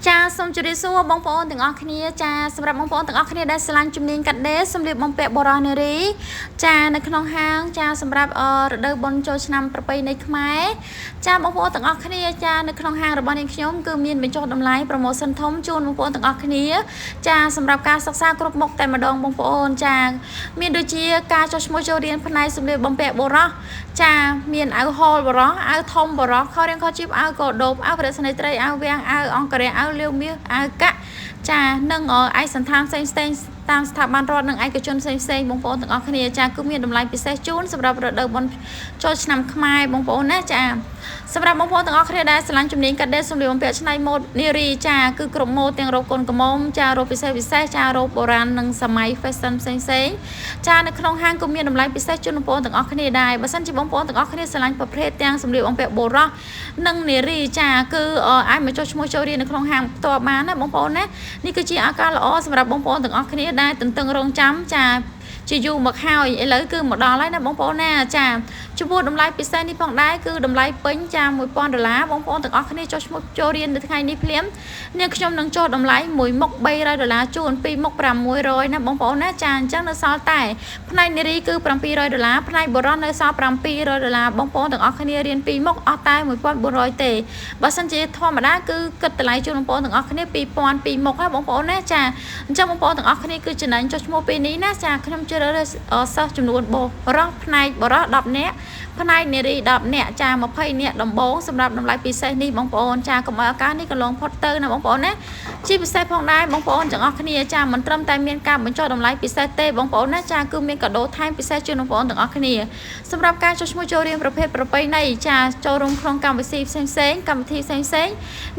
ចាសូមជម្រាបសួរបងប្អូនទាំងអស់គ្នាចាសម្រាប់បងប្អូនទាំងអស់គ្នាដែលស្រឡាញ់ជំនាញកាត់ដេរសម្លៀកបំពាក់បុរសនារីចានៅក្នុងហាងចាសម្រាប់រដូវបុណ្យចូលឆ្នាំប្រពៃណីខ្មែរចាបងប្អូនទាំងអស់គ្នាចានៅក្នុងហាងរបស់នាងខ្ញុំគឺមានបញ្ចុះតម្លៃ promotion ធំជូនបងប្អូនទាំងអស់គ្នាចាសម្រាប់ការសិក្សាគ្រប់មុខតែម្ដងបងប្អូនចាមានដូចជាការចុះឈ្មោះចូលរៀនផ្នែកសម្លៀកបំពាក់បុរសចាមានអាវហលបុរសអាវធំបុរសខោរៀងខោជីបអាវកោដប់អាវប្រេសនេត្រីអាវវាំងអាវអង្គរៈអាវលាវមាសអាវកាក់ចានិងឯកសណ្ឋានផ្សេងតាមស្ថាប័នរដ្ឋនិងឯកជនផ្សេងបងប្អូនទាំងអស់គ្នាចាគឺមានតម្លៃពិសេសជូនសម្រាប់រដូវបុណ្យចូលឆ្នាំខ្មែរបងប្អូនណាចាសម្រាប់បងប្អូនទាំងអស់គ្នាដែលស្រឡាញ់ជំនាញកាត់ដេរសម្លៀកបំពាក់ច្នៃម៉ូដនារីចាគឺគ្រប់ម៉ូដទាំងរ៉ូបកូនក្រមុំចារ៉ូបពិសេសចារ៉ូបបុរាណនិងសម័យ fashion ផ្សេងចានៅក្នុងហាងក៏មានតម្លៃពិសេសជូនបងប្អូនទាំងអស់គ្នាដែរបើសិនជាបងប្អូនទាំងអស់គ្នាស្រឡាញ់ប្រភេទទាំងសម្លៀកបំពាក់បុរសនិងនារីចាគឺអាចមកចុះឈ្មោះចូលរៀននៅក្នុងហាងផ្ទាល់បានណាបងប្អូនណានេះគឺជាឱកាសល្អសម្រាប់បងប្អូនទាំងអស់គ្នាដែលទន្ទឹងរង់ចាំចាជាយូរមកហើយឥឡូវគឺមកដល់ហើយណាបងប្អូនណាចាចំពោះតម្លៃពិសេសនេះផងដែរគឺតម្លៃពេញចា$1000បងប្អូនទាំងអស់គ្នាចុះឈ្មោះចូលរៀននៅថ្ងៃនេះភ្លាមនាងខ្ញុំនឹងចុះតម្លៃមួយមុខ$300ជូនពីរមុខ$600ណាបងប្អូនណាចាអញ្ចឹងនៅសល់តែផ្នែកនារីគឺ$700ផ្នែកបុរសនៅសល់$700បងប្អូនទាំងអស់គ្នារៀនពីរមុខអស់តែ$1400ទេបើសិនជាធម្មតាគឺគិតតម្លៃជូនបងប្អូនទាំងអស់គ្នា$2000ពីរមុខណាបងប្អូនណាចាអញ្ចឹងបងប្អូនទាំងអស់គ្នាគឺចំណេញចុះឈ្មោះពេលនេះណាចាខ្ញុំជ្រើសរើសសិស្សចំនួនបុរសផ្នែកបុរស10នាក់ផ្នែកនារី10នាក់ចា20នាក់ដំបូងសម្រាប់តម្លៃពិសេសនេះបងប្អូនចាកុំឲ្យឱកាសនេះកន្លងផុតទៅណាបងប្អូនណាជាពិសេសផងដែរបងប្អូនទាំងអស់គ្នាចាមិនត្រឹមតែមានការបញ្ចុះតម្លៃពិសេសទេបងប្អូនណាចាគឺមានកាដូថែមពិសេសជូនបងប្អូនទាំងអស់គ្នាសម្រាប់ការចុះឈ្មោះចូលរៀនប្រភេទប្រពៃណីចាចូលរួមក្នុងកម្មវិធីផ្សេងកម្មវិធីផ្សេង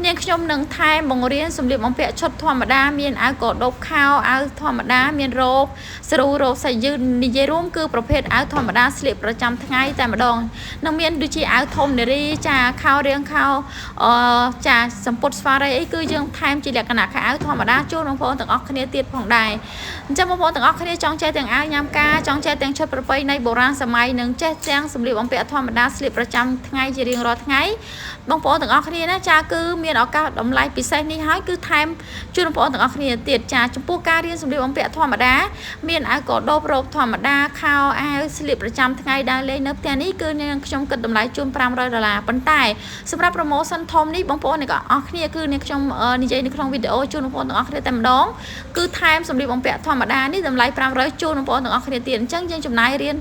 នាងខ្ញុំនឹងថែមបង្រៀនសម្លៀកបំពាក់ឈុតធម្មតាមានអាវកោដប់ខោអាវធម្មតាមានរ៉ូបស្រូវរ៉ូបសាច់យឺតនិយាយរួមគឺប្រភេទអាវធម្មតាស្លៀកប្រចាំថ្ងៃតែម្ដងនឹងមានដូចជាអាវធំនារីចាខោរៀងខោចាសម្ពុតស្វារីអីគឺយើងថែមជាលក្ខណៈខោអាវធម្មតាជូនបងប្អូនទាំងអស់គ្នាទៀតផងដែរអញ្ចឹងបងប្អូនទាំងអស់គ្នាចង់ចេះទាំងអាវញ៉ាំការចង់ចេះទាំងឈុតប្រពៃណីបុរាណសម័យនិងចេះទាំងសម្លៀកបំពាក់ធម្មតាស្លៀកប្រចាំថ្ងៃជារៀងរាល់ថ្ងៃបងប្អូនទាំងអស់គ្នាណាចាគឺមានឱកាសតម្លៃពិសេសនេះហើយគឺថែមជូនបងប្អូនទាំងអស់គ្នាទៀតចាចំពោះការរៀនសម្លៀកបំពាក់ធម្មតាមានអាវកោដប់រ៉ូបធម្មតាខោអាវស្លៀកប្រចាំថ្ងៃដើរលេងនៅផ្ទះនេះគឺនាងខ្ញុំគិតតម្លៃជូន$500ប៉ុន្តែសម្រាប់ promotion ធំនេះបងប្អូនទាំងអស់គ្នាគឺនាងខ្ញុំនិយាយនៅក្នុងវីដេអូជូនបងប្អូនទាំងអស់គ្នាតែម្ដងគឺថែមសម្លៀកបំពាក់ធម្មតានេះតម្លៃ$500ជូនបងប្អូនទាំងអស់គ្នាទៀតអញ្ចឹងយើងចំណាយរៀន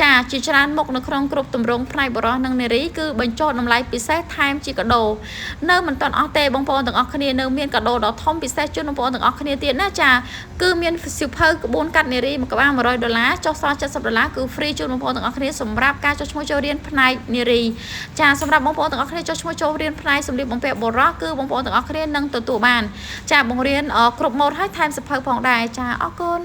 ចាជាច្រើនមុខនៅក្នុងគ្រប់ទម្រង់ផ្នែកបុរសនិងនារីគឺបញ្ចុះតម្លៃពិសេសថែមជាកាដូនៅមិនទាន់អស់ទេបងប្អូនទាំងអស់គ្នានៅមានកាដូដ៏ធំពិសេសជូនបងប្អូនទាំងអស់គ្នាទៀតណាចាគឺមានសៀវភៅក្បួនកាត់នារីមួយក្បាល$100ចុះសល់$70គឺ free ជូនបងប្អូនទាំងអស់គ្នាសម្រាប់ការចុះឈ្មោះចូលរៀនផ្នែកនារីចាសម្រាប់បងប្អូនទាំងអស់គ្នាចុះឈ្មោះចូលរៀនផ្នែកសម្លៀកបំពាក់បុរសគឺបងប្អូនទាំងអស់គ្នានឹងទទួលបានចាបង្រៀនគ្រប់ម៉ូដហើយថែមសៀវភៅផងដែរចាអរគុណ